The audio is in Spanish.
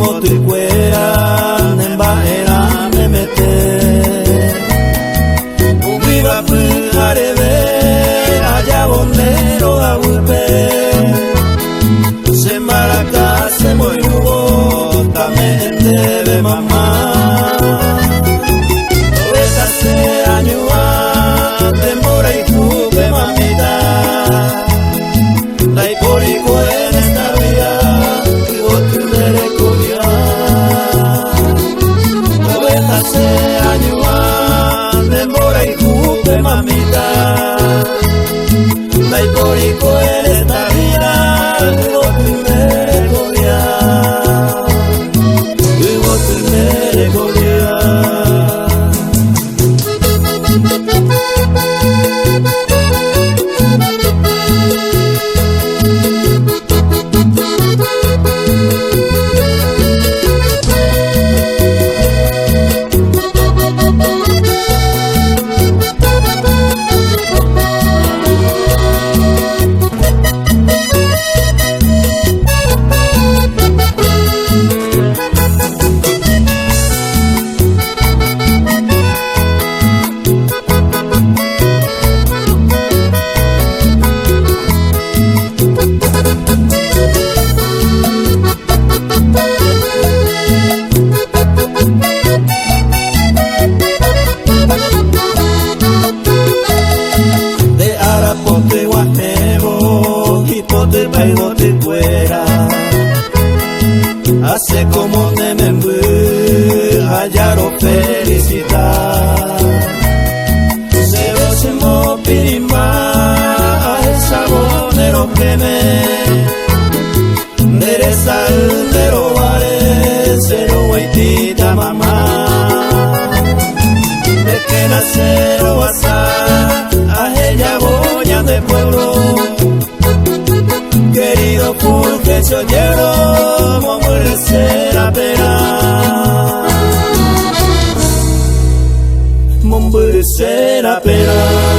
motu cuera nemba era me mete viva arebe allá bonero abupe se maraca se muy hubo también debe mamá esa se añua demora y tuve mamita la hipórico en esta vida y vos te recogió esa se añua demora y tuve mamita la hipórico en esta vida y vos te recogió y vos te recogió. Te fuera hace como te me hallar felicitar se vos mo pirimba a esa bonero que me dereza el dero vale cero guaitita mamá de que nacero asa a ella boya de pueblo querido porque yo quiero moverse la pera moverse la pera.